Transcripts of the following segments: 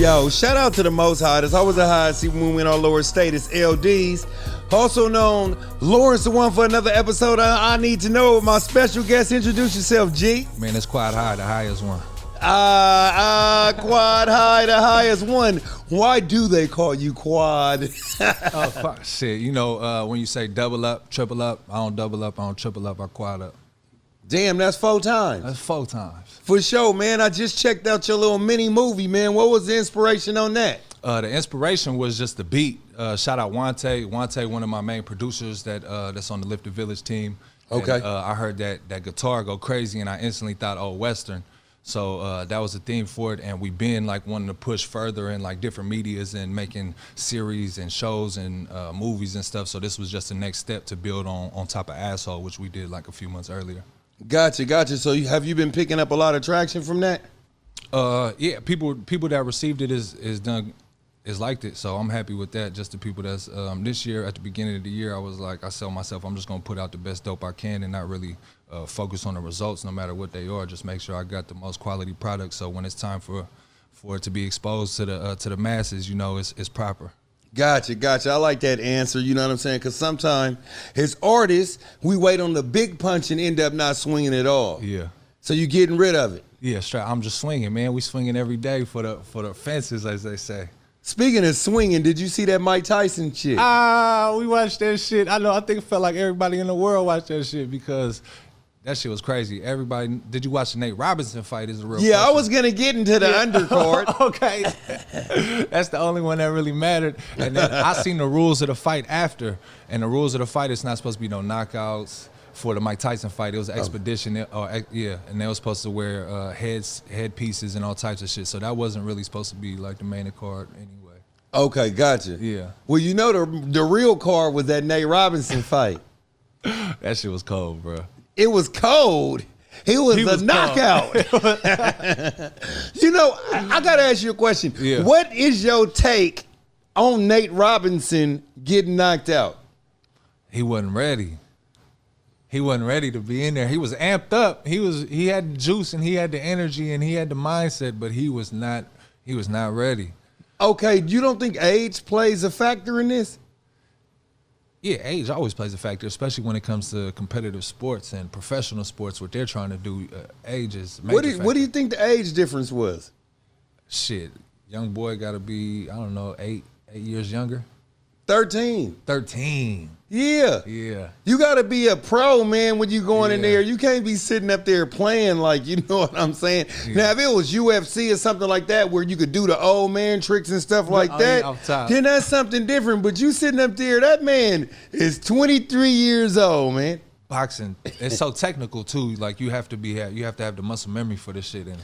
Yo, shout out to the Most High. It's always a high see when we win our lower state. It's Deez, also known Lawrence the One for another episode. I need to know my special guest. Introduce yourself, G. Man, it's Quad High, the highest one. Quad High, the highest one. Why do they call you Quad? Oh, fuck, shit. You know, when you say double up, triple up, I don't double up, I don't triple up, I quad up. Damn, that's 4 times. That's 4 times. For sure, man. I just checked out your little mini movie, man. What was the inspiration on that? The inspiration was just the beat. Shout out Wante. Wante, one of my main producers that's on the Lifted Village team. Okay. And, I heard that guitar go crazy, and I instantly thought, oh, Western. So that was the theme for it, and we've been like wanting to push further in like different medias and making series and shows and movies and stuff. So this was just the next step to build on top of Asshole, which we did like a few months earlier. Gotcha. So have you been picking up a lot of traction from that? Yeah, people that received it is liked it, so I'm happy with that. Just the people that's this year at the beginning of the year, I tell myself I'm just gonna put out the best dope I can and not really focus on the results, no matter what they are. Just make sure I got the most quality product, so when it's time for it to be exposed to the masses, you know, it's proper. Gotcha. I like that answer, you know what I'm saying? Because sometimes as artists, we wait on the big punch and end up not swinging at all. Yeah. So you getting rid of it. Yeah, straight. I'm just swinging, man. We swinging every day for the fences, as they say. Speaking of swinging, did you see that Mike Tyson shit? We watched that shit. I know. I think it felt like everybody in the world watched that shit because that shit was crazy. Everybody, did you watch the Nate Robinson fight? Is a real question. I was gonna get into the undercard. Okay, that's the only one that really mattered. And then I seen the rules of the fight after, and the rules of the fight, it's not supposed to be no knockouts. For the Mike Tyson fight, it was an expedition, and they were supposed to wear headpieces and all types of shit. So that wasn't really supposed to be like the main card anyway. Okay, gotcha. Yeah. Well, you know the real card was that Nate Robinson fight. That shit was cold, bro. It was cold. He was a knockout. You know, I gotta ask you a question. Yeah. What is your take on Nate Robinson getting knocked out? He wasn't ready. He wasn't ready to be in there. He was amped up. He had the juice and he had the energy and he had the mindset, but he was not ready. Okay, you don't think age plays a factor in this? Yeah, age always plays a factor, especially when it comes to competitive sports and professional sports. What they're trying to do, age is a major factor. What do you think the age difference was? Shit, young boy got to be, I don't know, 8 years younger. 13. 13. Yeah. You got to be a pro, man, when you going in there. You can't be sitting up there playing like, you know what I'm saying? Yeah. Now, if it was UFC or something like that where you could do the old man tricks and stuff like that, then that's something different. But you sitting up there, that man is 23 years old, man. Boxing, it's so technical, too. Like, you have to have the muscle memory for this shit. And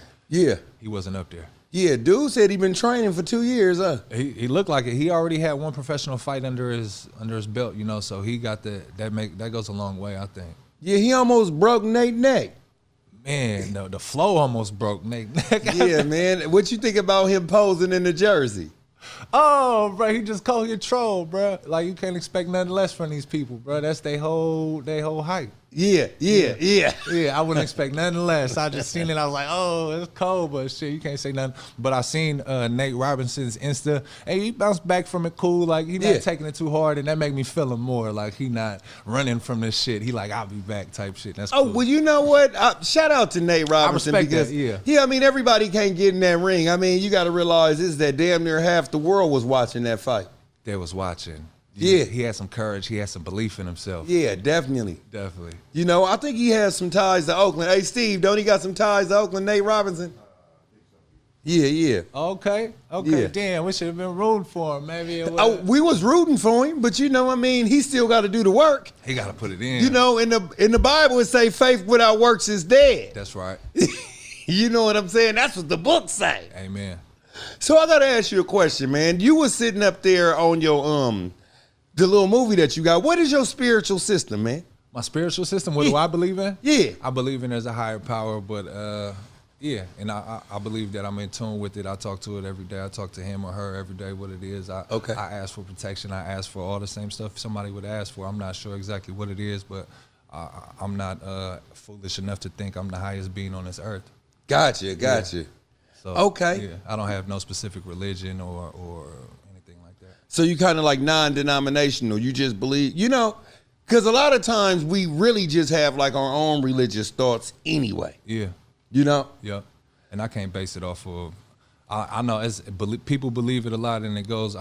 he wasn't up there. Yeah, dude said he been training for 2 years, huh? He looked like it. He already had one professional fight under his belt, you know. So he got that goes a long way, I think. Yeah, he almost broke Nate's neck. Man, the flow almost broke Nate's neck. Yeah, man. What you think about him posing in the jersey? Oh, bro, he just called you a troll, bro. Like, you can't expect nothing less from these people, bro. That's they whole hype. Yeah. I wouldn't expect nothing less. I just seen it. I was like, oh, it's cold, but shit, you can't say nothing. But I seen Nate Robinson's Insta. Hey, he bounced back from it cool. Like, he not taking it too hard, and that make me feel him more. Like, he not running from this shit. He like, I'll be back type shit. That's cool. Oh, well, you know what? Shout out to Nate Robinson. I respect because, that, yeah, I mean, everybody can't get in that ring. I mean, you got to realize this, that damn near half the world was watching that fight. They was watching. Yeah. He had some courage. He had some belief in himself. Yeah, definitely. You know, I think he has some ties to Oakland. Hey, Steve, don't he got some ties to Oakland, Nate Robinson? Yeah. Okay. Yeah. Damn, we should have been rooting for him. Maybe it was. Oh, we was rooting for him, but you know, I mean, he still got to do the work. He got to put it in. You know, in the Bible, it say faith without works is dead. That's right. You know what I'm saying? That's what the book say. Amen. So I got to ask you a question, man. You were sitting up there on your the little movie that you got. What is your spiritual system, man? My spiritual system? What do I believe in? Yeah. I believe in there's a higher power, but and I believe that I'm in tune with it. I talk to it every day. I talk to him or her every day what it is. I ask for protection. I ask for all the same stuff somebody would ask for. I'm not sure exactly what it is, but I'm not foolish enough to think I'm the highest being on this earth. Gotcha. Yeah. So okay, yeah, I don't have no specific religion or anything like that. So you kind of like non-denominational. You just believe, because a lot of times we really just have like our own religious thoughts anyway. Yeah. Yep. And I can't base it off of. I know people believe it a lot, and it goes.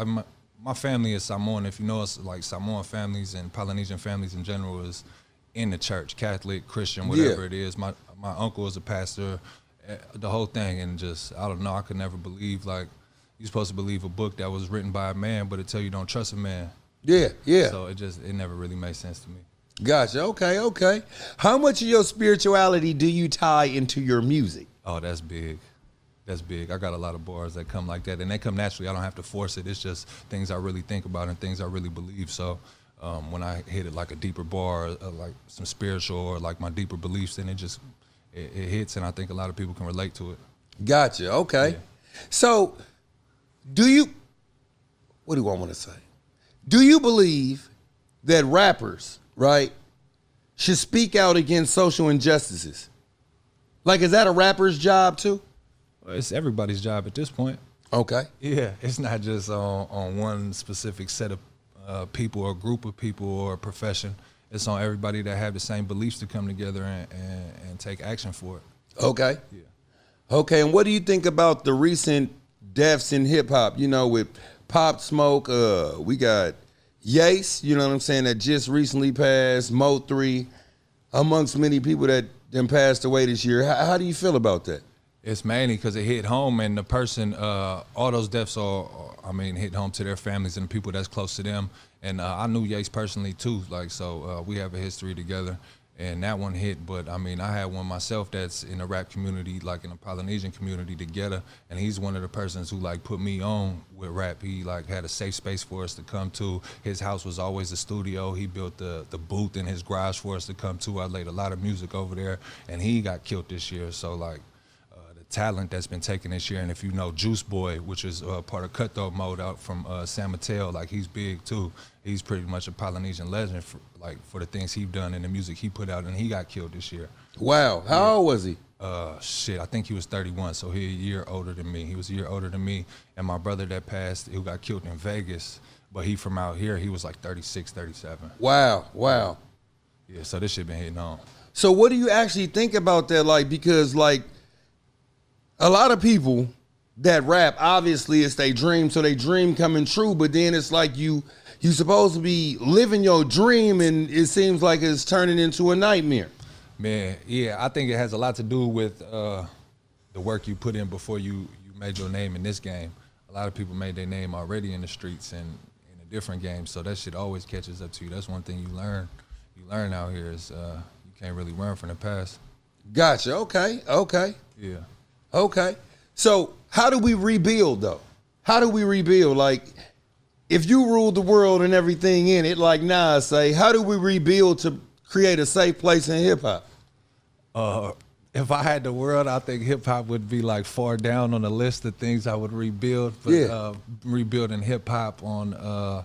My family is Samoan. If you know us, like Samoan families and Polynesian families in general is in the church, Catholic, Christian, whatever it is. My uncle is a pastor, the whole thing, and just I don't know. I could never believe like you're supposed to believe a book that was written by a man, but it tell you don't trust a man. Yeah. So it never really made sense to me. Gotcha. Okay. How much of your spirituality do you tie into your music? Oh, that's big. That's big. I got a lot of bars that come like that, and they come naturally. I don't have to force it. It's just things I really think about and things I really believe. So when I hit it like a deeper bar, like some spiritual or like my deeper beliefs, then it hits, and I think a lot of people can relate to it. Gotcha. Okay. Yeah. So what do I want to say? Do you believe that rappers, right, should speak out against social injustices? Like, is that a rapper's job too? It's everybody's job at this point. Okay. Yeah, it's not just on one specific set of people or group of people or profession. It's on everybody that have the same beliefs to come together and take action for it. Okay. Yeah. Okay, and what do you think about the recent deaths in hip hop? With Pop Smoke, we got Yace, you know what I'm saying, that just recently passed, Mo 3, amongst many people that then passed away this year. How do you feel about that? It's mainly because it hit home, and the person, all those deaths hit home to their families and the people that's close to them. And I knew Yace personally too, so we have a history together, and that one hit. But I had one myself that's in the rap community, like in the Polynesian community together, and he's one of the persons who put me on with rap. He had a safe space for us to come to. His house was always a studio. He built the booth in his garage for us to come to. I laid a lot of music over there, and he got killed this year. So talent that's been taken this year, and if you know Juice Boy, which is part of Cutthroat Mode out from San Mateo, he's big too. He's pretty much a Polynesian legend for the things he's done and the music he put out, and he got killed this year. Wow. How old was he? I think he was 31, so he a year older than me. He was a year older than me, and my brother that passed, who got killed in Vegas, but he from out here, he was 36, 37. Wow. Yeah, so this shit been hitting on. So what do you actually think about that? Because a lot of people that rap, obviously it's their dream, so they dream coming true, but then it's you supposed to be living your dream, and it seems like it's turning into a nightmare. Man, yeah, I think it has a lot to do with the work you put in before you made your name in this game. A lot of people made their name already in the streets and in a different game, so that shit always catches up to you. That's one thing you learn. You learn out here is you can't really run from the past. Gotcha. Okay. Yeah. Okay. So how do we rebuild, though? How do we rebuild? If you ruled the world and everything in it, like Nas say, how do we rebuild to create a safe place in hip-hop? If I had the world, I think hip-hop would be far down on the list of things I would rebuild. But rebuilding hip-hop on, I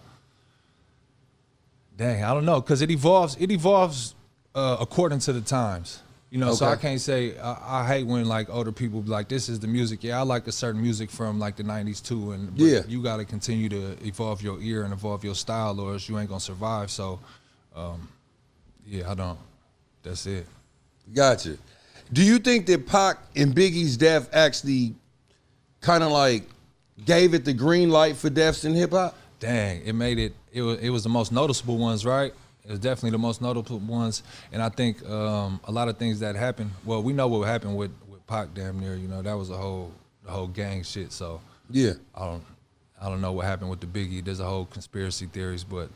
don't know, because it evolves according to the times. Okay. So I can't say, I hate when older people be like, this is the music. Yeah, I like a certain music from the 90s too. But you got to continue to evolve your ear and evolve your style, or else you ain't going to survive. So, I don't. That's it. Gotcha. Do you think that Pac and Biggie's death actually kind of gave it the green light for deaths in hip hop? Dang, it was the most noticeable ones, right? It was definitely the most notable ones, and I think a lot of things that happened. Well, we know what happened with Pac, damn near. That was the whole gang shit. So yeah, I don't know what happened with the Biggie. There's a whole conspiracy theories, but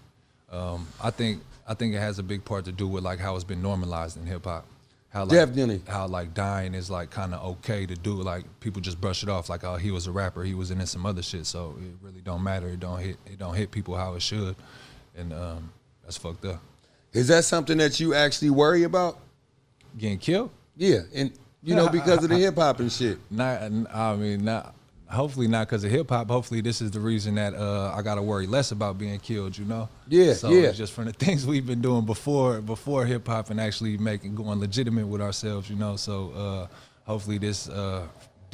I think it has a big part to do with how it's been normalized in hip hop. Definitely. How dying is kind of okay to do. People just brush it off. Oh, he was a rapper. He was in some other shit. So it really don't matter. It don't hit people how it should, and that's fucked up. Is that something that you actually worry about? Getting killed? Yeah, and because of the hip hop and shit. Not. Hopefully not because of hip hop. Hopefully this is the reason that I gotta worry less about being killed. Yeah. So it's just from the things we've been doing before hip hop and actually going legitimate with ourselves. So hopefully this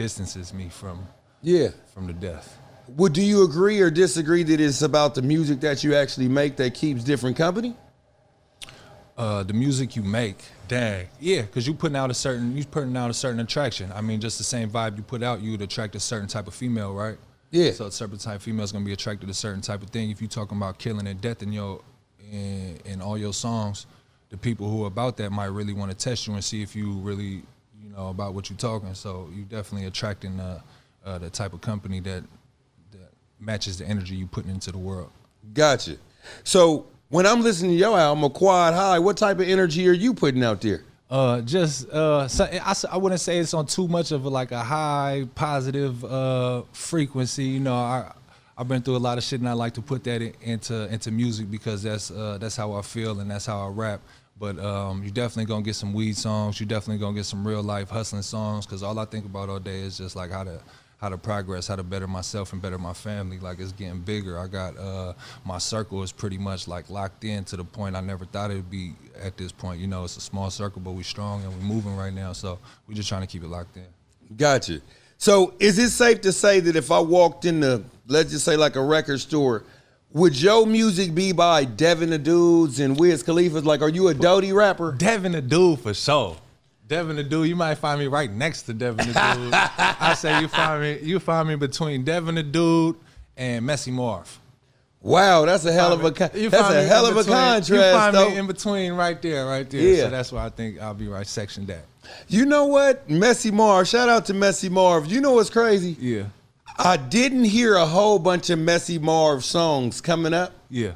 distances me from the death. Well, do you agree or disagree that it's about the music that you actually make that keeps different company? The music you make, dang, yeah, because you putting out a certain attraction. I mean, just the same vibe you put out, you would attract a certain type of female, right? Yeah. So a certain type of female is gonna be attracted to a certain type of thing. If you talking about killing and death in all your songs, the people who are about that might really want to test you and see if you really, about what you're talking. So you definitely attracting the type of company that matches the energy you putting into the world. Gotcha. So when I'm listening to your album, A Quad High, what type of energy are you putting out there? I wouldn't say it's on too much of a high positive frequency. I've been through a lot of shit, and I like to put that into music because that's how I feel and that's how I rap. But you definitely gonna get some weed songs. You definitely gonna get some real life hustling songs because all I think about all day is just like how to progress, how to better myself and better my family. Like it's getting bigger. I got my circle is pretty much like locked in to the point I never thought it'd be at this point. It's a small circle, but we strong and we moving right now. So we just trying to keep it locked in. Gotcha. So is it safe to say that if I walked in the, let's just say like a record store, would your music be by Devin the Dudes and Wiz Khalifa? Like, are you a Doty rapper? Devin the Dude for sure. Devin the Dude, you might find me right next to Devin the Dude. I say you find me between Devin the Dude and Messy Marv. Wow, that's a hell of a contrast. You find me in between right there. Yeah. So that's why I think I'll be right sectioned at. You know what? Messy Marv, shout out to Messy Marv. You know what's crazy? Yeah. I didn't hear a whole bunch of Messy Marv songs coming up. Yeah.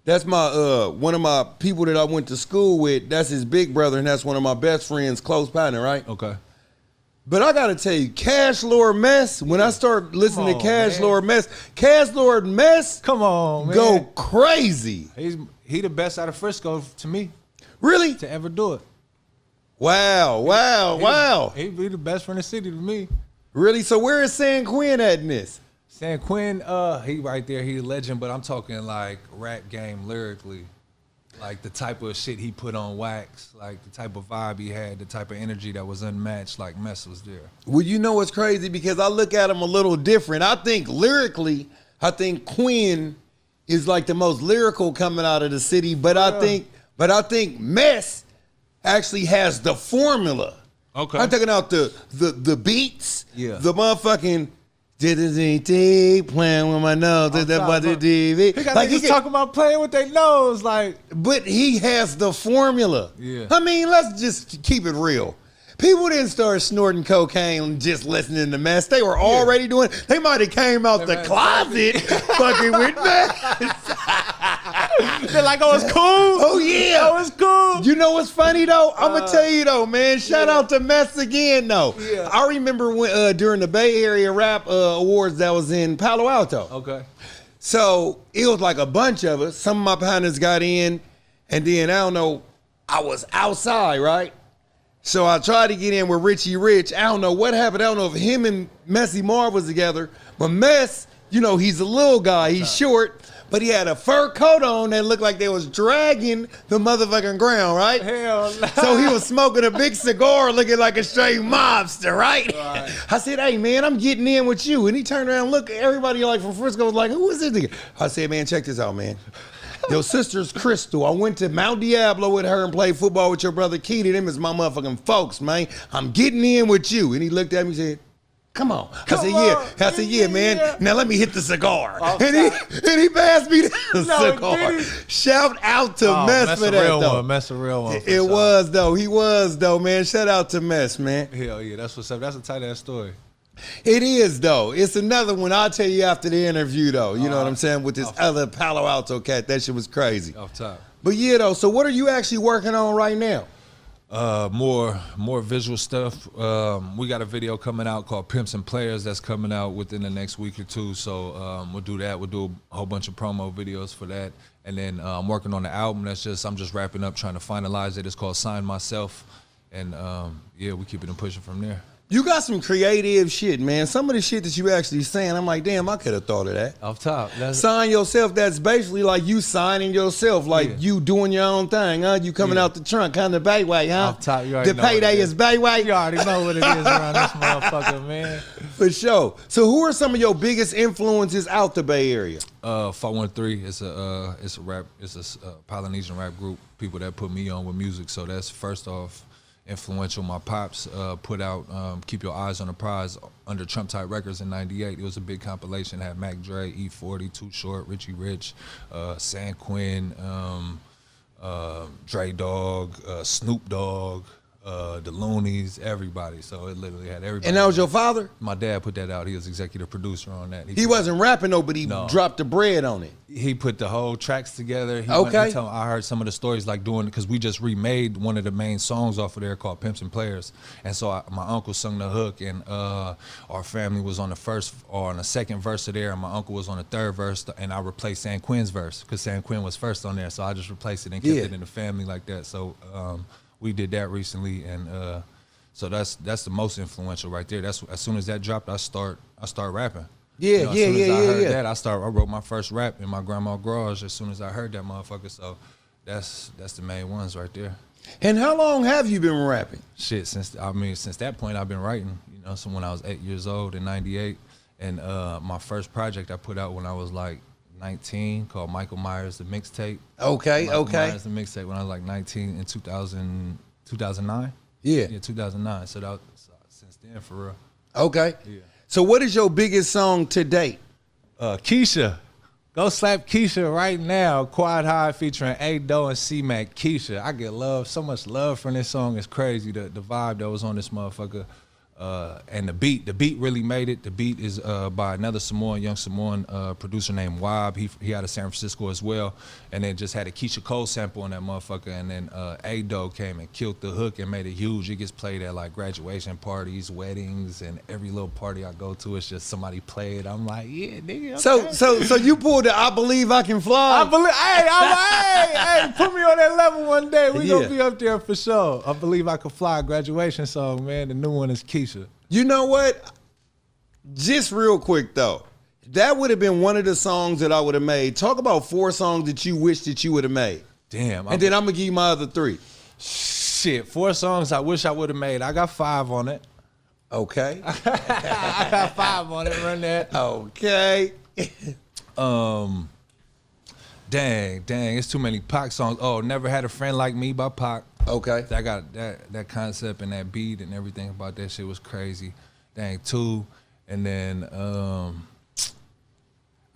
That's my one of my people that I went to school with. That's his big brother, and that's one of my best friends, close partner, right? Okay. But I gotta tell you, Cash Lord Mess, when I start listening to Cash Lord Mess, come on, man. Go crazy. He the best out of Frisco to me. Really? To ever do it. Wow. He be the best from the city to me. Really? So where is San Quinn at in this? San Quinn, he right there, he a legend, but I'm talking like rap game lyrically. Like the type of shit he put on wax, like the type of vibe he had, the type of energy that was unmatched, like Mess was there. Well, you know what's crazy? Because I look at him a little different. I think lyrically, Quinn is like the most lyrical coming out of the city, but I think Mess actually has the formula. Okay. I'm taking out the beats, yeah, the motherfucking playing with my nose. Like he's talking about playing with their nose, like. But he has the formula. Yeah. I mean, let's just keep it real. People didn't start snorting cocaine just listening to Mess. They were already doing. They might have came out the closet fucking with Mess. They're like, oh, it's cool. Oh yeah, oh, it's cool. You know what's funny though? I'm gonna tell you though, man. Shout out to Mess again though. Yeah. I remember when during the Bay Area Rap Awards that was in Palo Alto. Okay. So it was like a bunch of us. Some of my partners got in, and then I don't know. I was outside, right? So I tried to get in with Richie Rich. I don't know what happened. I don't know if him and Messy Marv was together. But Mess, he's a little guy. He's short. But he had a fur coat on that looked like they was dragging the motherfucking ground, right? Hell no. So he was smoking a big cigar looking like a straight mobster, right? I said, hey, man, I'm getting in with you. And he turned around and looked. Everybody like from Frisco was like, who is this nigga? I said, man, check this out, man. Your sister's Crystal. I went to Mount Diablo with her and played football with your brother Keita. Them is my motherfucking folks, man. I'm getting in with you. And he looked at me and said, come on. I said, yeah. I said, yeah, man. Yeah. Now let me hit the cigar. And he passed me the cigar. Shout out to Mess for that, though. Mess a real one. It was, though. He was, though, man. Shout out to Mess, man. Hell yeah. That's what's up. That's a tight-ass story. It is, though. It's another one I'll tell you after the interview, though. You know what I'm saying? With this other Palo Alto cat. That shit was crazy. Off top. But yeah, though. So what are you actually working on right now? More visual stuff. We got a video coming out called Pimps and Players that's coming out within the next week or two. So we'll do that. We'll do a whole bunch of promo videos for that. And then I'm working on the album. I'm just wrapping up, trying to finalize it. It's called Sign Myself. And yeah, we keep it and pushing from there. You got some creative shit, man. Some of the shit that you actually saying, I'm like, damn, I could have thought of that. Off top. Sign yourself, that's basically like you signing yourself, like you doing your own thing, huh? You coming out the trunk, kind of Bayway, huh? Off top, you already the payday is Bayway. You already know what it is around this motherfucker, man. For sure. So who are some of your biggest influences out the Bay Area? 413, it's a Polynesian rap group, people that put me on with music. So that's first off influential. My pops put out Keep Your Eyes on the Prize under Trump Type Records in '98. It was a big compilation. It had Mac Dre, E40, Too Short, Richie Rich, San Quinn, Dre Dogg, Snoop Dogg, the Loonies, everybody. So it literally had everybody. And that was your father? My dad put that out. He was executive producer on that. He wasn't rapping though, but he dropped the bread on it. He put the whole tracks together. I heard some of the stories like doing, because we just remade one of the main songs off of there called Pimps and Players. And so my uncle sung the hook, and our family was on the first or on the second verse of there, and my uncle was on the third verse, and I replaced San Quinn's verse because San Quinn was first on there. So I just replaced it and kept it in the family like that. So we did that recently, and so that's the most influential right there. That's as soon as that dropped, I start rapping. Yeah, as soon as I heard that, I wrote my first rap in my grandma's garage as soon as I heard that motherfucker. So that's the main ones right there. And how long have you been rapping? Shit, since that point I've been writing. So when I was 8 years old in '98, and my first project I put out when I was like 19 called Michael Myers the Mixtape. Michael Myers the Mixtape when I was like 19 in 2009. Yeah, 2009. So that was, since then for real. Okay. Yeah. So what is your biggest song to date? Keisha. Go slap Keisha right now. Quad High featuring A-Do and C-Mac. Keisha. I get so much love from this song. It's crazy. The vibe that was on this motherfucker. And the beat really made it. The beat is by another young Samoan producer named Wob. He out of San Francisco as well. And then just had a Keisha Cole sample on that motherfucker. And then A-Do came and killed the hook and made it huge. It gets played at like graduation parties, weddings, and every little party I go to, it's just somebody play it. I'm like, yeah, nigga. Okay. So you pulled the I Believe I Can Fly. Hey, put me on that level one day. We gonna be up there for sure. I Believe I Can Fly, graduation song, man. The new one is Keisha. You know what? Just real quick though, that would have been one of the songs that I would have made. Talk about 4 songs that you wish that you would have made. Damn. And then I'm gonna give you my other 3. Shit, 4 songs I wish I would have made. I got 5 on it. Okay. I got 5 on it. Run that. Okay. Dang, it's too many Pac songs. Oh, Never Had a Friend Like Me by Pac. Okay. I got that concept and that beat and everything about that shit was crazy. Dang, 2. And then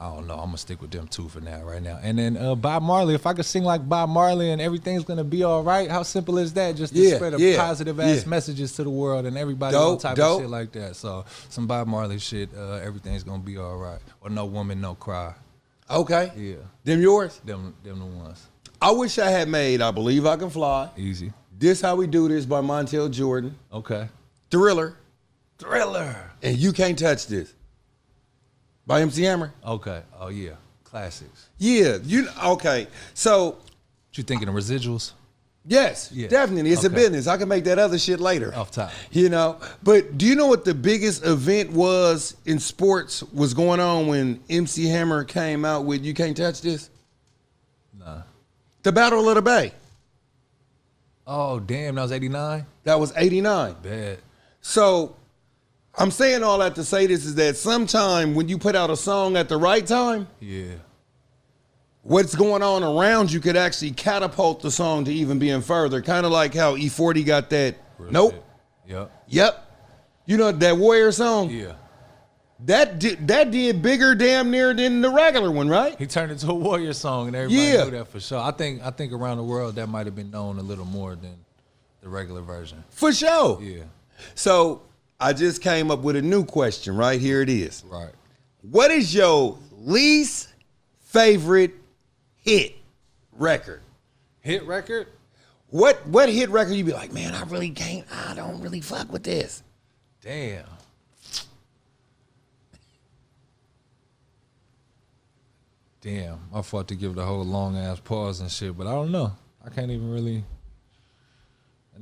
I don't know. I'm gonna stick with them 2 for now, right now. And then Bob Marley. If I could sing like Bob Marley and everything's gonna be all right, how simple is that? Just to spread positive ass messages to the world and everybody, all type of shit like that. So some Bob Marley shit. Everything's gonna be all right. Or No Woman, No Cry. Okay. Yeah. Them yours? Them the ones. I wish I had made I Believe I Can Fly. Easy. This How We Do This by Montel Jordan. Okay. Thriller. And You Can't Touch This by MC Hammer. Okay. Oh yeah. Classics. Yeah. Okay. So what you thinking of residuals? Yes, definitely. It's a business. I can make that other shit later. Off top. But do you know what the biggest event was in sports was going on when MC Hammer came out with You Can't Touch This? Nah. The Battle of the Bay. Oh, damn. That was 89? That was 89. Bad. So I'm saying all that to say this is that sometime when you put out a song at the right time, what's going on around you could actually catapult the song to even being further. Kind of like how E40 got that. Real shit. Yep. You know that Warrior song? Yeah. That did bigger damn near than the regular one, right? He turned into a Warrior song, and everybody knew that for sure. I think around the world that might have been known a little more than the regular version. For sure. Yeah. So I just came up with a new question. Right here it is. Right. What is your least favorite hit record? Hit record? What hit record you be like, man, I don't really fuck with this. Damn. I fought to give the whole long ass pause and shit, but I don't know. I can't even really.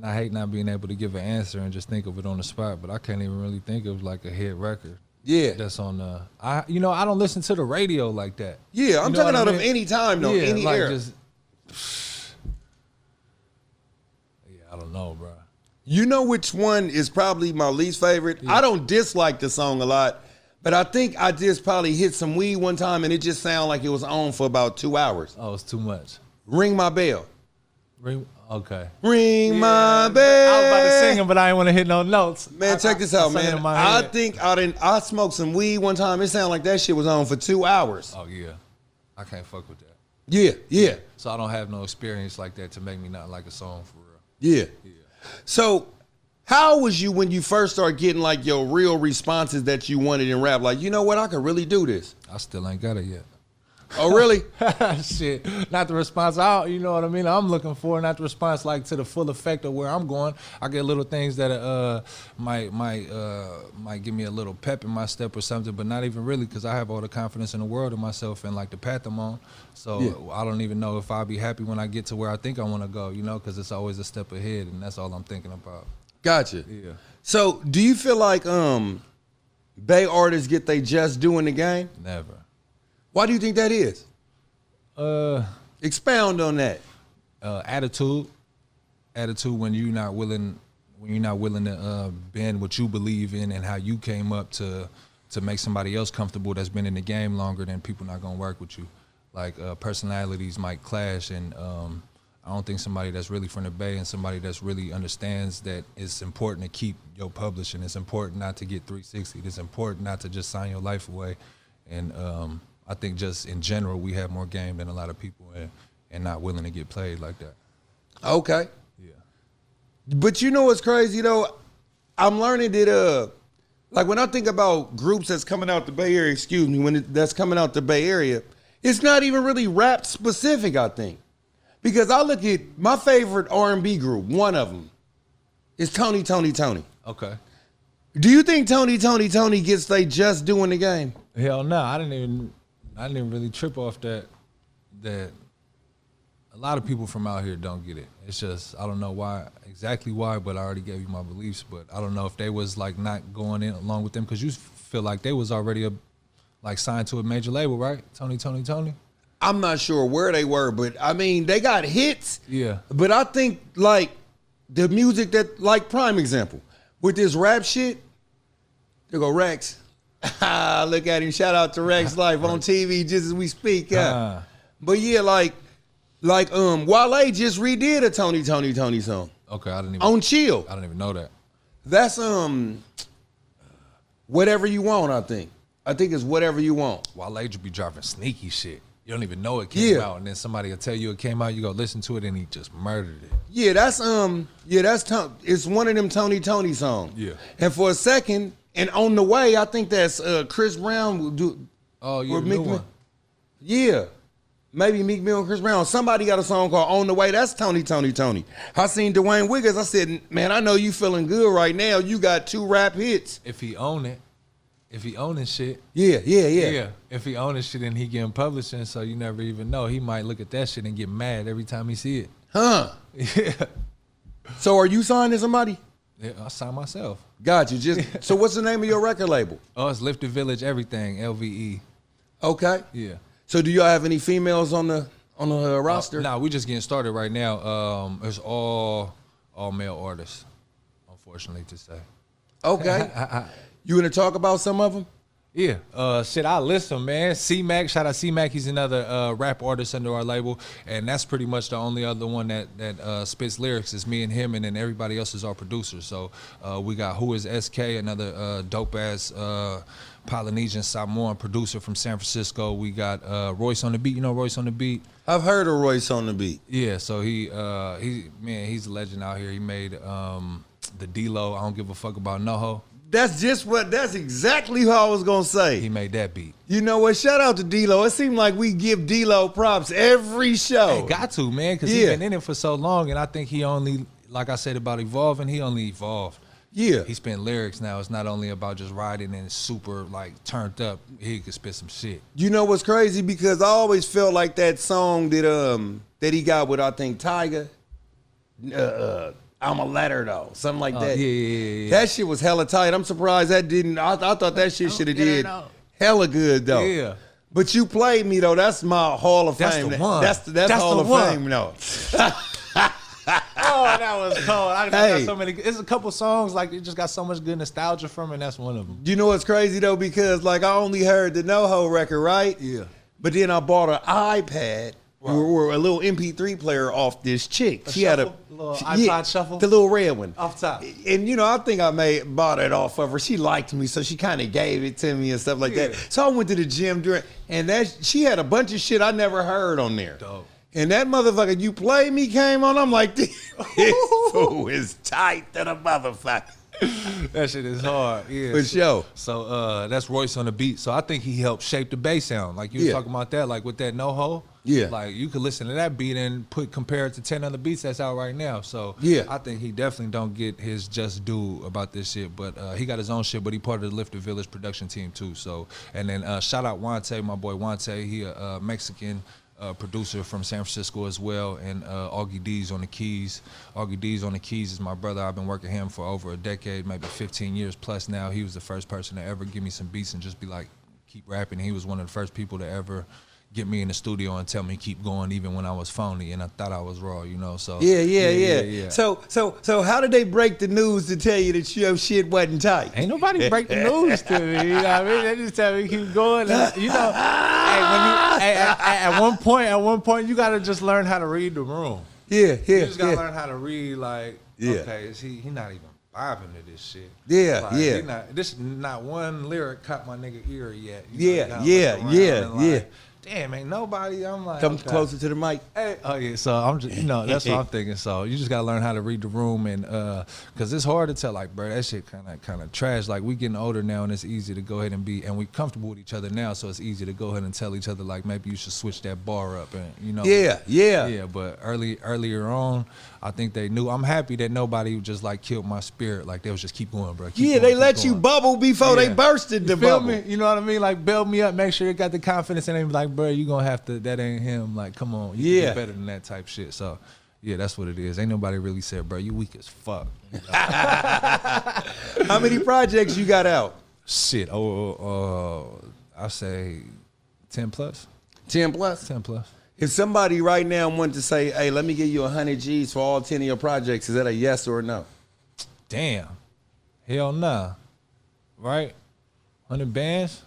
And I hate not being able to give an answer and just think of it on the spot, but I can't even really think of like a hit record. Yeah. That's on I don't listen to the radio like that. Yeah, I'm talking out of any time though, any like era. I don't know, bro. You know which one is probably my least favorite? Yeah. I don't dislike the song a lot, but I think I just probably hit some weed one time and it just sounded like it was on for about 2 hours. Oh, it's too much. Ring My Bell. Okay. Ring my bell. I was about to sing it, but I didn't want to hit no notes. Man, check this out, man. I think I smoked some weed one time. It sounded like that shit was on for 2 hours. Oh, yeah. I can't fuck with that. Yeah. So I don't have no experience like that to make me not like a song for real. Yeah. So how was you when you first started getting like your real responses that you wanted in rap? Like, you know what? I could really do this. I still ain't got it yet. Oh, really? Shit. Not the response, you know what I mean? I'm looking for, not the response like to the full effect of where I'm going. I get little things that might give me a little pep in my step or something, but not even really, because I have all the confidence in the world in myself and like the path I'm on. So I don't even know if I'll be happy when I get to where I think I want to go, you know, because it's always a step ahead, and that's all I'm thinking about. Gotcha. Yeah. So do you feel like Bay artists get they just due in the game? Never. Why do you think that is? Expound on that. Attitude when you're not willing to bend what you believe in and how you came up to make somebody else comfortable that's been in the game longer, than people not gonna work with you. Like personalities might clash, and I don't think somebody that's really from the Bay and somebody that's really understands that it's important to keep your publishing. It's important not to get 360. It's important not to just sign your life away. And I think just in general, we have more game than a lot of people and not willing to get played like that. Okay. Yeah. But you know what's crazy, though? I'm learning that, like when I think about groups that's coming out the Bay Area, that's coming out the Bay Area, it's not even really rap specific, I think. Because I look at my favorite R&B group, one of them, is Tony. Okay. Do you think Tony gets they just doing the game? Hell no, I didn't even really trip off that a lot of people from out here don't get it. It's just, I don't know exactly why, but I already gave you my beliefs, but I don't know if they was like not going in along with them, because you feel like they was already signed to a major label, right? Tony. I'm not sure where they were, but I mean, they got hits. Yeah. But I think like the music that, like prime example, with this rap shit, they go Rex. Look at him. Shout out to Rex Life on TV just as we speak. Yeah. But yeah, like Wale just redid a Tony song. Okay, I didn't even on Chill. I didn't even know that. That's Whatever You Want, I think. I think it's Whatever You Want. Wale just be dropping sneaky shit. You don't even know it came out, and then somebody will tell you it came out. You go listen to it, and he just murdered it. Yeah, that's it's one of them Tony songs. Yeah. And for a second, and On the Way, I think that's Chris Brown will do. Oh, yeah, new one. Yeah, maybe Meek Mill and Chris Brown. Somebody got a song called On the Way. That's Tony. I seen Dwayne Wiggins. I said, man, I know you feeling good right now. You got 2 rap hits. If he own it. If he owning shit. Yeah. If he owning shit and he getting publishing, so you never even know. He might look at that shit and get mad every time he see it. Huh. Yeah. So are you signed to somebody? Yeah, I signed myself. Got you. So what's the name of your record label? Oh, it's Lifted Village Everything, LVE. Okay. Yeah. So do y'all have any females on the roster? Nah, we just getting started right now. It's all male artists, unfortunately to say. Okay. You gonna talk about some of them? Yeah. Shit, I list them, man. C-Mac, shout out C-Mac. He's another rap artist under our label, and that's pretty much the only other one that spits lyrics is me and him, and then everybody else is our producer. So we got Who Is SK, another dope-ass Polynesian Samoan producer from San Francisco. We got Royce on the beat. You know Royce on the beat? I've heard of Royce on the beat. Yeah, so he's a legend out here. He made the D-Lo, I Don't Give a Fuck About NoHo. That's exactly what I was gonna say. He made that beat. You know what? Shout out to D-Lo. It seemed like we give D-Lo props every show. Hey, got to, man, because he's been in it for so long, and I think he only, like I said about evolving, he only evolved. Yeah. He spent lyrics now. It's not only about just riding and super like turned up. He could spit some shit. You know what's crazy? Because I always felt like that song that he got with, I think, Tyga. I'm a letter though, something like that. Yeah. That shit was hella tight. I'm surprised that didn't. I thought that shit should have did hella good though. Yeah. But you played me though. That's my Hall of Fame. That's the one. That's Hall of Fame though. Oh, that was cold. I got so many. It's a couple songs like it just got so much good nostalgia from it. And that's one of them. You know what's crazy though? Because like I only heard the NoHo record, right? Yeah. But then I bought an iPad or a little MP3 player off this chick. She had a little iPod shuffle, the little red one off top. And you know, I think I bought it off of her. She liked me, so she kind of gave it to me and stuff like that. So I went to the gym and she had a bunch of shit I never heard on there. Dope. And that motherfucker, You Play Me came on. I'm like, this fool is tight to the motherfucker. That shit is hard. Yeah. For sure. So that's Royce on the beat. So I think he helped shape the bass sound. Like you were talking about that, like with that NoHo. Yeah. Like you could listen to that beat and compare it to 10 other beats that's out right now. So I think he definitely don't get his just due about this shit. But he got his own shit, but he part of the Lifted Village production team too. So and then shout out Wante, my boy Wante. He a Mexican producer from San Francisco as well, and Augie Deez on the keys. Augie Deez on the keys is my brother. I've been working him for over a decade, maybe 15 years plus now. He was the first person to ever give me some beats and just be like, keep rapping. He was one of the first people to ever get me in the studio and tell me keep going even when I was phony and I thought I was raw, you know. So yeah. So how did they break the news to tell you that your shit wasn't tight? Ain't nobody break the news to me, you know what I mean? They just tell me keep going. And, you know, at one point you gotta just learn how to read the room. You just gotta learn how to read like okay, is he not even vibing to this shit. This not one lyric caught my nigga ear yet. Yeah. Damn, ain't nobody. I'm like, come closer to the mic. Hey, so I'm just, that's what I'm thinking. So you just gotta learn how to read the room, and cause it's hard to tell. Like, bro, that shit kind of trash. Like, we getting older now, and it's easy to go ahead and and we comfortable with each other now, so it's easy to go ahead and tell each other like maybe you should switch that bar up, and Yeah. But earlier on, I think they knew. I'm happy that nobody just like killed my spirit. Like they was just keep going, bro. They let you bubble before they bursted the bubble. Me? You know what I mean? Like build me up, make sure you got the confidence, and they be like, bro, you gonna have to. That ain't him. Like, come on, you can do better than that type shit. So, yeah, that's what it is. Ain't nobody really said, bro, you weak as fuck. You know? How many projects you got out? Shit. I say 10 plus. 10 plus. 10 plus. If somebody right now wanted to say, hey, let me give you 100 G's for all 10 of your projects, is that a yes or a no? Damn. Hell nah. Right? 100 bands?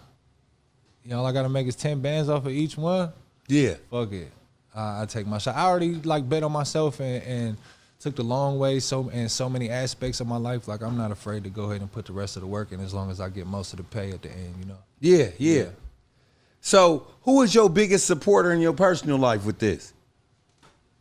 All I gotta make is 10 bands off of each one? Yeah. Fuck it. I take my shot. I already like bet on myself and took the long way so many aspects of my life. Like I'm not afraid to go ahead and put the rest of the work in as long as I get most of the pay at the end, you know? Yeah. So who is your biggest supporter in your personal life with this?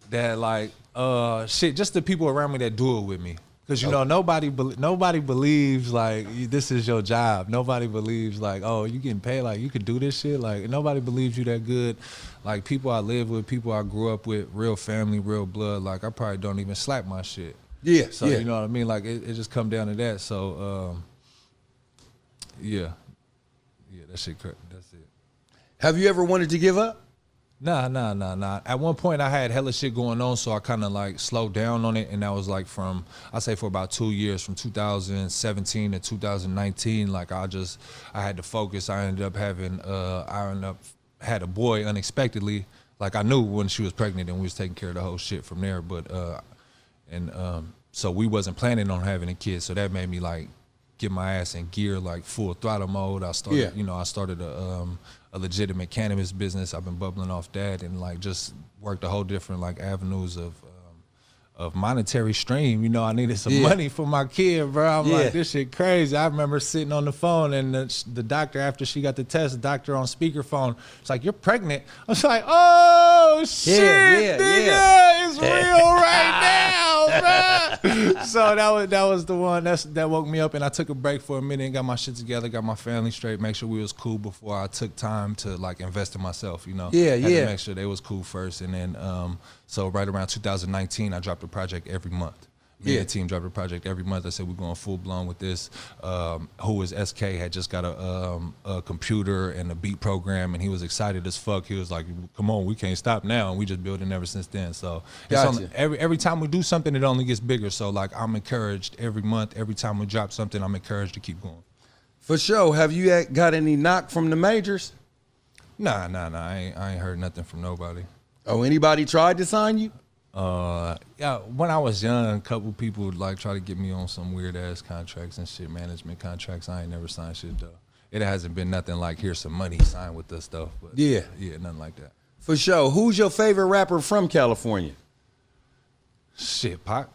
That like just the people around me that do it with me. Cause nobody believes like this is your job. Nobody believes like, oh, you getting paid, like you could do this shit. Like nobody believes you that good. Like people I live with, people I grew up with, real family, real blood. Like I probably don't even slap my shit. Yeah. So you know what I mean? Like it just come down to that. So yeah, that shit. That's it. Have you ever wanted to give up? Nah. At one point, I had hella shit going on, so I kind of like slowed down on it, and that was like for about 2 years, from 2017 to 2019. Like I had to focus. I ended up had a boy unexpectedly. Like I knew when she was pregnant, and we was taking care of the whole shit from there. But so we wasn't planning on having a kid, so that made me like get my ass in gear, like full throttle mode. I started a legitimate cannabis business. I've been bubbling off that and like just worked a whole different like avenues of monetary stream. I needed some money for my kid, bro. I'm like, this shit crazy. I remember sitting on the phone and the doctor, after she got the test, the doctor on speakerphone, it's like, you're pregnant. I was like, oh shit, nigga, it's real right now, bro. So that was the one that woke me up, and I took a break for a minute and got my shit together, got my family straight, make sure we was cool before I took time to like invest in myself, Had to make sure they was cool first, and then so right around 2019, I dropped a project every month. Me and the team dropped a project every month. I said we're going full blown with this. Who was SK had just got a computer and a beat program, and he was excited as fuck. He was like, "Come on, we can't stop now," and we just building ever since then. So every time we do something, it only gets bigger. So like I'm encouraged every month, every time we drop something, I'm encouraged to keep going. For sure. Have you got any knock from the majors? Nah. I ain't heard nothing from nobody. Oh, anybody tried to sign you? Yeah, when I was young, a couple people would like try to get me on some weird ass contracts and shit, management contracts. I ain't never signed shit though. It hasn't been nothing like here's some money, sign with us stuff. But yeah, nothing like that. For sure. Who's your favorite rapper from California? Shit, Pac.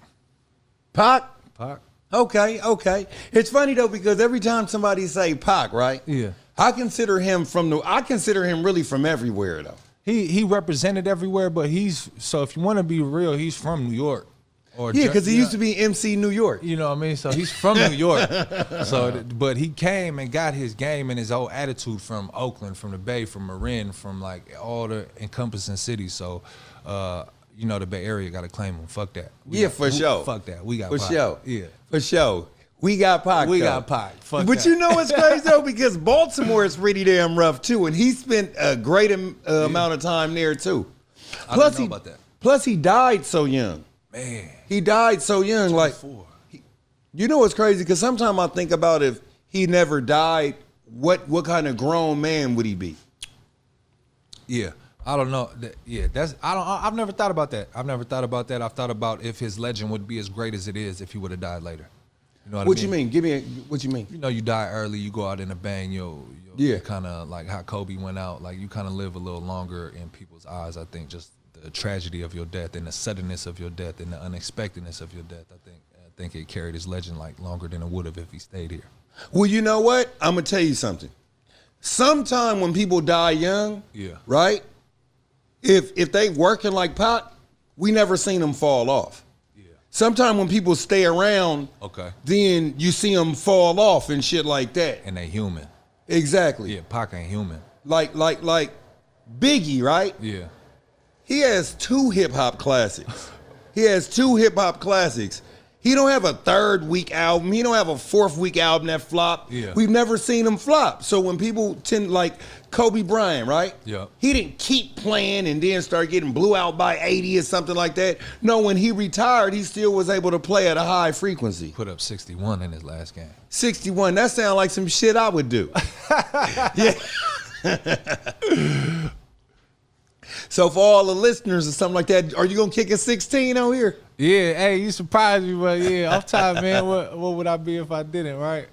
Pac? Pac. Okay. It's funny though because every time somebody say Pac, right? Yeah. I consider him really from everywhere though. He represented everywhere, but so if you want to be real, he's from New York. Because he used to be MC New York. You know what I mean? So he's from New York. But he came and got his game and his whole attitude from Oakland, from the Bay, from Marin, from like all the encompassing cities. So, the Bay Area got to claim him. Fuck that. For sure. Fuck that. We got for Pac. Sure. Yeah. For sure. We got Pac. We got Pac. Fuck but that. You know what's crazy though? Because Baltimore is pretty damn rough too, and he spent a great amount of time there too. I didn't know about that. Plus, he died so young. Man, he died so young. 24. You know what's crazy? Because sometimes I think about if he never died, what kind of grown man would he be? Yeah. I don't know. I've never thought about that. I've thought about if his legend would be as great as it is if he would have died later. You know what I mean? You mean? What you mean? You die early, you go out in a bang, you kind of like how Kobe went out, like you kind of live a little longer in people's eyes. I think just the tragedy of your death and the suddenness of your death and the unexpectedness of your death. I think it carried his legend like longer than it would have if he stayed here. Well, you know what? I'm gonna tell you something. Sometime when people die young, right? If they working like Pac, we never seen them fall off. Sometimes when people stay around, then you see them fall off and shit like that. And they human. Exactly. Yeah, Pac ain't human. Like Biggie, right? Yeah. He has 2 hip-hop classics. He don't have a 3rd week album. He don't have a 4th week album that flopped. Yeah. We've never seen him flop. So when people tend like Kobe Bryant, right? Yeah. He didn't keep playing and then start getting blew out by 80 or something like that. No, when he retired, he still was able to play at a high frequency. Put up 61 in his last game. 61. That sounds like some shit I would do. Yeah. So for all the listeners or something like that, are you gonna kick a 16 on here? Yeah, hey, you surprised me, but yeah, off top, man, what would I be if I didn't, right?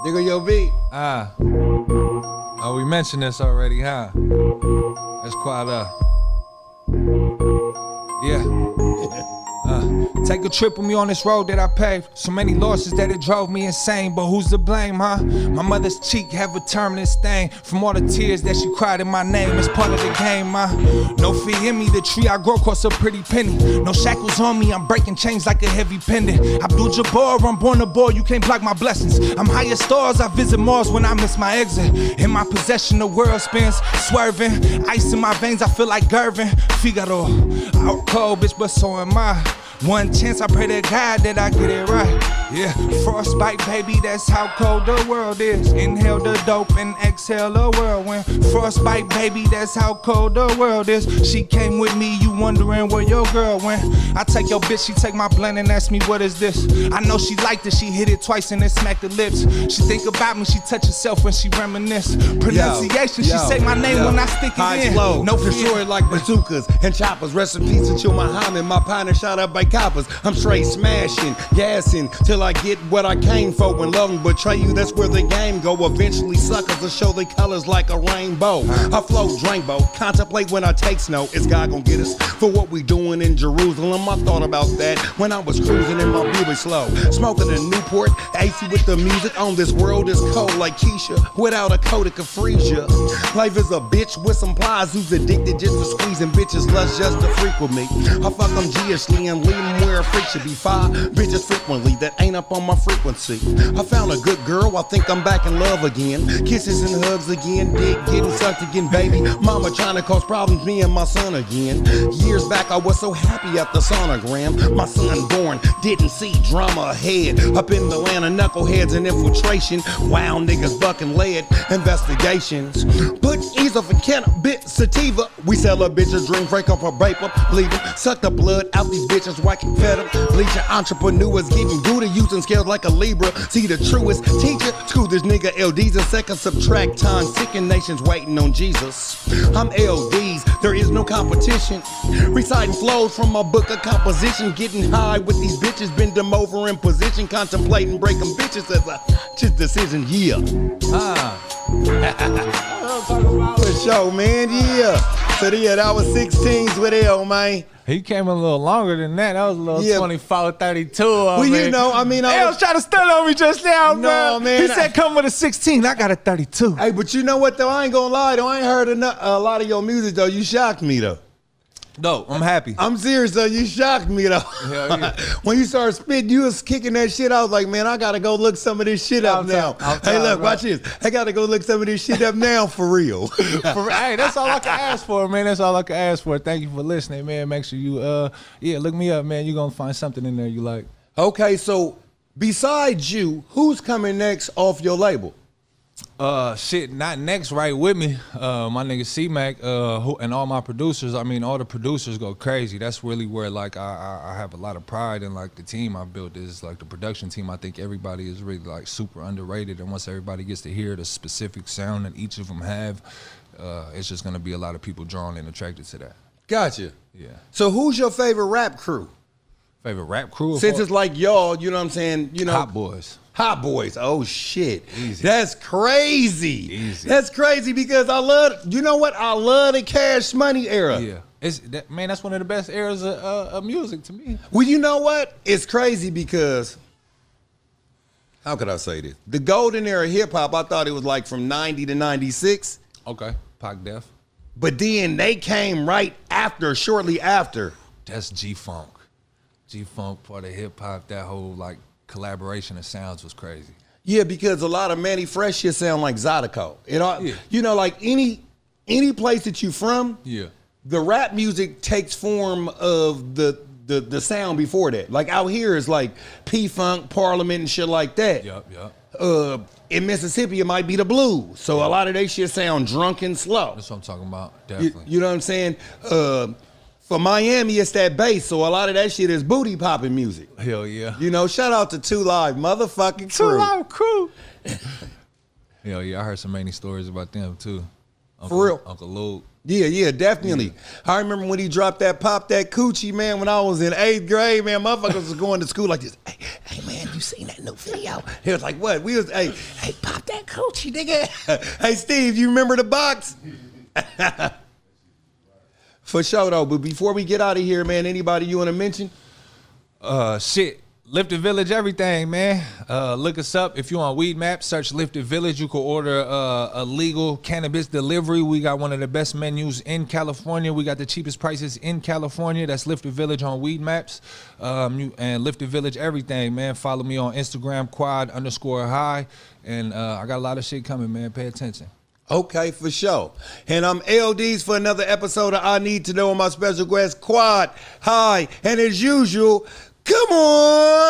Nigga, your beat. Oh, we mentioned this already, huh? That's quite take a trip with me on this road that I paved. So many losses that it drove me insane. But who's to blame, huh? My mother's cheek have a terminal stain from all the tears that she cried in my name. It's part of the game, huh? No fear in me, the tree I grow costs a pretty penny. No shackles on me, I'm breaking chains like a heavy pendant. Abdul Jabbar, I'm born a boy, you can't block my blessings. I'm high as stars, I visit Mars when I miss my exit. In my possession, the world spins, swerving. Ice in my veins, I feel like Gervin. Figaro, out cold, bitch, but so am I. One chance, I pray to God that I get it right. Yeah, frostbite, baby, that's how cold the world is. Inhale the dope and exhale the whirlwind. Frostbite, baby, that's how cold the world is. She came with me, you wondering where your girl went. I take your bitch, she take my blend and ask me what is this. I know she liked it, she hit it twice and then smacked the lips. She think about me, she touch herself when she reminisce. Pronunciation, she say my name when I stick it in. Flow, no destroy like bazookas and choppers. Rest in peace to Muhammad, my partner shot up by coppers. I'm straight smashing, gassing, till I get what I came for. When love and betray you, that's where the game go. Eventually suckers will show their colors like a rainbow. I float drainbow, contemplate when I take snow. Is God gonna get us for what we doing in Jerusalem? I thought about that when I was cruising in my Buick slow. Smoking a Newport, AC with the music on. This world is cold like Keisha, without a coat it could freeze ya. Life is a bitch with some plies who's addicted just to squeezing bitches lust just to freak with me. I fuck them G-ishly and leave them where where a freak should be. 5 bitches frequently that ain't up on my frequency. I found a good girl, I think I'm back in love again. Kisses and hugs again, dick getting sucked again, baby. Mama trying to cause problems, me and my son again. Years back I was so happy at the sonogram. My son born, didn't see drama ahead. Up in the land of knuckleheads and infiltration. Wow, niggas bucking lead, investigations. Put ease off a can of bit sativa. We sell a bitch a drink, break up a rape up, bleed them. Suck the blood out these bitches, whacking fed them. Bleaching entrepreneurs, getting Gouda, using scales like a Libra. See the truest teacher, screw this nigga LD's a second subtract time. Sickin' nations waiting on Jesus. I'm LD's, there is no competition. Reciting flows from my book of composition. Getting high with these bitches, bend them over in position. Contemplating breaking bitches as a just decision, yeah. For sure, man, yeah. So yeah, that was 16s with L, man. He came a little longer than that. That was a little 24, 32. Well, you know, I mean, I was trying to stun on me just now, no, man. He said come with a 16. I got a 32. Hey, but you know what, though? I ain't gonna lie, though. I ain't heard a lot of your music, though. You shocked me, though. No, I'm happy. I'm serious, though. You shocked me, though. Hell yeah. When you started spitting, you was kicking that shit. I was like, man, I gotta go look some of this shit up now. Hey, look, watch this. I gotta go look some of this shit up now, for real. Hey, that's all I can ask for, man. That's all I can ask for. Thank you for listening, man. Make sure you, look me up, man. You're gonna find something in there you like. Okay, so besides you, who's coming next off your label? Shit, not next right with me. My nigga C-Mac, and all my producers, I mean, all the producers go crazy. That's really where, like, I have a lot of pride in, like, the team I built is, like, the production team. I think everybody is really, like, super underrated, and once everybody gets to hear the specific sound that each of them have, it's just gonna be a lot of people drawn and attracted to that. Gotcha. Yeah. So who's your favorite rap crew? Favorite rap crew? Since it's like y'all, you know what I'm saying? You know, Hot Boys. Hot Boys. Oh shit. Easy. That's crazy. Easy. That's crazy because I love, you know what? I love the Cash Money era. Yeah. Man, that's one of the best eras of music to me. Well, you know what? It's crazy because, how could I say this? The golden era of hip hop, I thought it was like from 90 to 96. Okay. Pac Def. But then they came right after, shortly after. That's G-Funk. G-Funk, part of hip hop, that whole like collaboration of sounds was crazy. Yeah, because a lot of Manny Fresh shit sound like Zydeco. Yeah. You know, like any place that you from, yeah, the rap music takes form of the sound before that. Like out here is like P-Funk, Parliament, and shit like that. Yep. In Mississippi, it might be the blues. So a lot of they shit sound drunk and slow. That's what I'm talking about, definitely. You know what I'm saying? For Miami, it's that bass, so a lot of that shit is booty popping music. Hell yeah. You know, shout out to 2 Live motherfucking crew. 2 Live crew. Hell yeah, I heard so many stories about them too. For real? Uncle Luke. Yeah, definitely. Yeah. I remember when he dropped that Pop That Coochie, man, when I was in 8th grade, man, motherfuckers was going to school like this. Hey man, you seen that new video? He was like, what? We was, hey, Pop That Coochie, nigga. Hey, Steve, you remember the box? For sure, though. But before we get out of here, man, anybody you want to mention? Shit. Lifted Village, everything, man. Look us up. If you're on Weed Map, search Lifted Village. You can order a legal cannabis delivery. We got one of the best menus in California. We got the cheapest prices in California. That's Lifted Village on Weed Maps. And Lifted Village, everything, man. Follow me on Instagram, quad_high. And I got a lot of shit coming, man. Pay attention. Okay, for sure. And I'm LD's for another episode of I Need to Know with my special guest, Quad High. And as usual, come on.